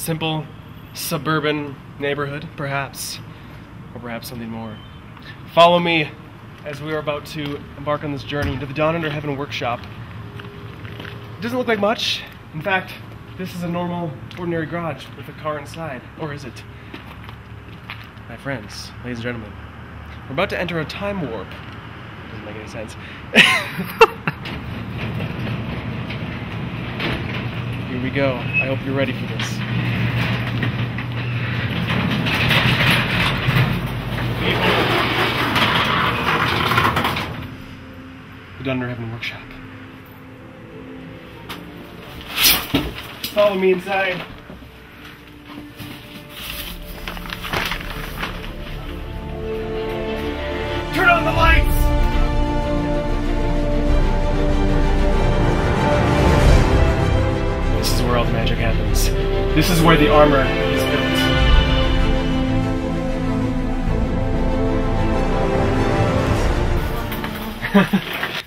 simple suburban neighborhood, perhaps, or perhaps something more. Follow me as we are about to embark on this journey to the Down Under Heaven workshop. It doesn't look like much. In fact, this is a normal, ordinary garage with a car inside. Or is it? My friends, ladies and gentlemen, we're about to enter a time warp. Doesn't make any sense. Here we go. I hope you're ready for this. The Down Under Heaven workshop. Follow me inside. Turn on the lights! This is where all the magic happens. This is where the armor is built.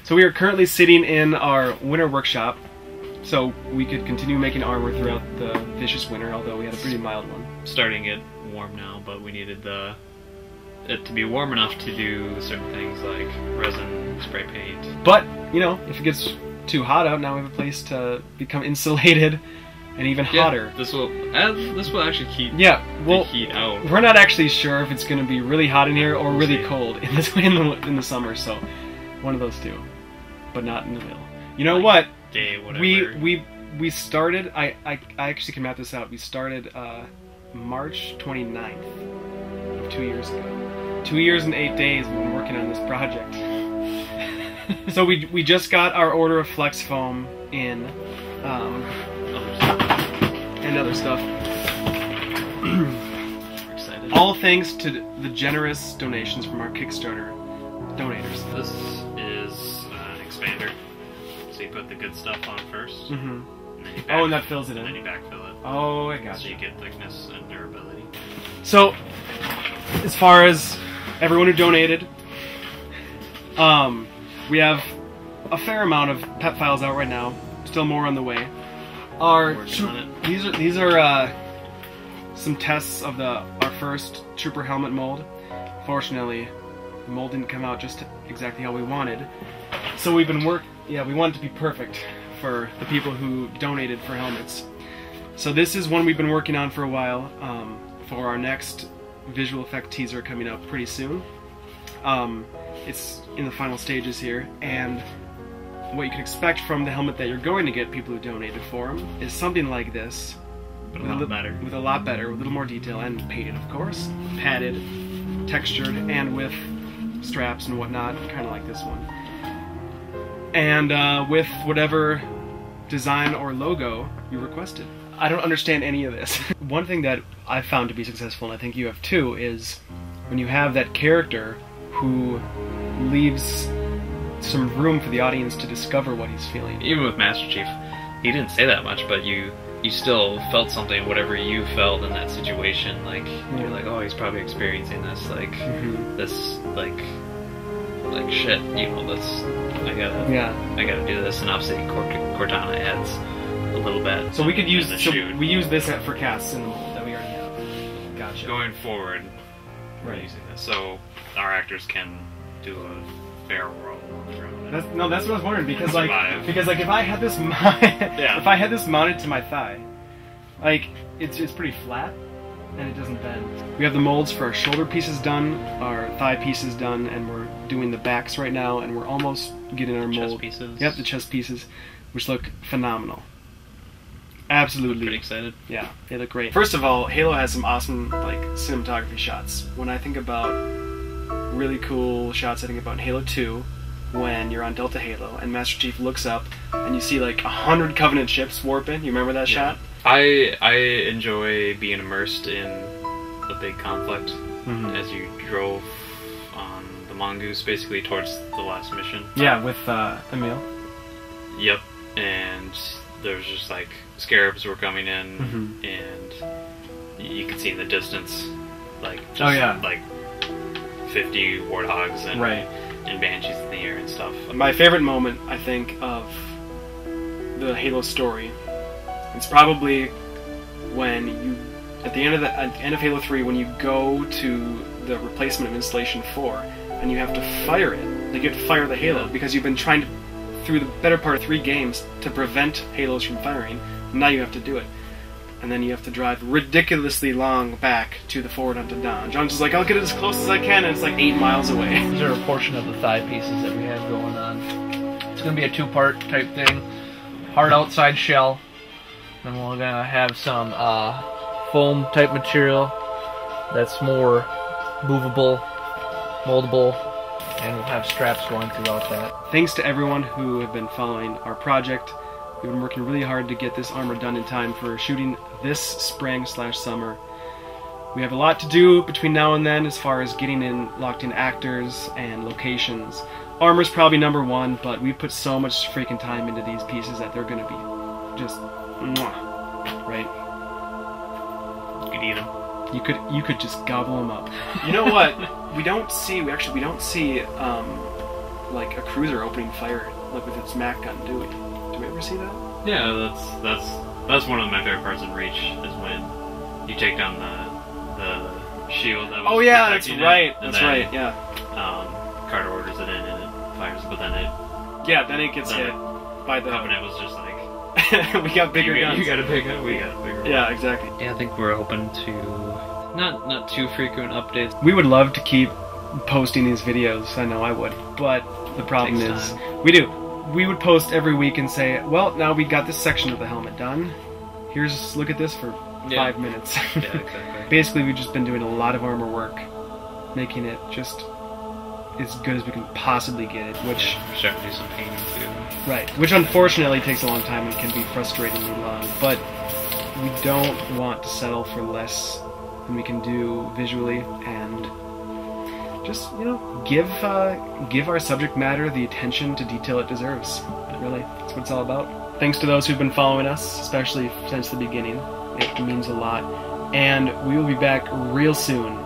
So we are currently sitting in our winter workshop, so we could continue making armor throughout the vicious winter, although we had a pretty mild one. Starting to get warm now, but we needed it to be warm enough to do certain things like resin, spray paint. But, you know, if it gets too hot out, now we have a place to become insulated and even hotter. This will actually keep the heat out. We're not actually sure if it's going to be really hot in here or really cold in the summer, so one of those two, but not in the middle. You know what? Day, whatever. We started. I actually can map this out. We started March 29th of 2 years ago. 2 years and 8 days we've been working on this project. So we just got our order of flex foam in, and other stuff. We're excited. All thanks to the generous donations from our Kickstarter donators. This is an expander. So you put the good stuff on first. Mm-hmm. And And that fills it in. And then you backfill it. Oh, I gotcha. So you get thickness and durability. So, as far as everyone who donated, we have a fair amount of pet files out right now. Still more on the way. These are some tests of our first Trooper helmet mold. Fortunately, the mold didn't come out just exactly how we wanted. So we've been we want it to be perfect for the people who donated for helmets. So this is one we've been working on for a while, for our next visual effect teaser coming up pretty soon. It's in the final stages here, and what you can expect from the helmet that you're going to get, people who donated for them, is something like this. But a lot better. With a lot better, with a little more detail, and painted, of course. Padded, textured, and with straps and whatnot, kind of like this one. And with whatever design or logo you requested. I don't understand any of this. One thing that I've found to be successful, and I think you have too, is when you have that character who leaves some room for the audience to discover what he's feeling. Even with Master Chief, he didn't say that much, but you still felt something, whatever you felt in that situation. Like, you're like, oh, he's probably experiencing this, like, this, like shit, you know, I gotta do this, and obviously Cortana adds a little bit. So we could use, we use this Yeah. for casts in the mold that we already have. Gotcha. Going forward, we're using this, so our actors can do a fair roll on their own. That's what I was wondering, because survive. like if I had this if I had this mounted to my thigh, like it's pretty flat and it doesn't bend. We have the molds for our shoulder pieces done, our thigh pieces done, and we're doing the backs right now, and we're almost getting our mold. Chest pieces. Yep, the chest pieces, which look phenomenal. Absolutely. Pretty excited. Yeah, they look great. First of all, Halo has some awesome like cinematography shots. When I think about really cool shots, I think about Halo 2, when you're on Delta Halo and Master Chief looks up and you see like 100 Covenant ships warping. You remember that shot? I enjoy being immersed in the big conflict as you drove on the Mongoose basically towards the last mission. Yeah, with Emil. Yep, and there was just like scarabs were coming in, and you could see in the distance like just like 50 warthogs and banshees in the air and stuff. My favorite moment, I think, of the Halo story, it's probably when you, at the end of Halo 3, when you go to the replacement of Installation 4, and you have to fire it. Like, you have to fire the Halo, because you've been trying to, through the better part of 3 games, to prevent Halos from firing. Now you have to do it. And then you have to drive ridiculously long back to the forward onto Dawn. John's just like, I'll get it as close as I can, and it's like 8 miles away. These are a portion of the thigh pieces that we have going on. It's going to be a 2-part type thing. Hard outside shell. Then we're going to have some foam type material that's more movable, moldable, and we'll have straps going throughout that. Thanks to everyone who have been following our project. We've been working really hard to get this armor done in time for shooting this spring/summer. We have a lot to do between now and then as far as getting in locked in actors and locations. Armor's probably #1, but we put so much freaking time into these pieces that they're going to be just mwah, right? You could eat them. You could just gobble them up. You know what? we don't see like a cruiser opening fire like with its MAC gun, do we? Do we ever see that? Yeah, that's one of my favorite parts of Reach, is when you take down the shield that was oh yeah, that's protecting right. it, and That's then, right. Yeah. Carter orders it in and it fires, but then Then it gets hit by the Covenant was just like, we got bigger guns. You got a big gun, we got a bigger one. Yeah, exactly. Yeah, I think we're open to not too frequent updates. We would love to keep posting these videos. I know I would, but the problem Takes is time. we would post every week and say, well, now we got this section of the helmet done. Look at this for 5 minutes. Yeah, exactly. Basically, we've just been doing a lot of armor work, making it just as good as we can possibly get it, which... We're starting to do some painting too. Right, which unfortunately takes a long time and can be frustratingly long, but we don't want to settle for less than we can do visually, and just, give our subject matter the attention to detail it deserves. Really, that's what it's all about. Thanks to those who've been following us, especially since the beginning. It means a lot. And we will be back real soon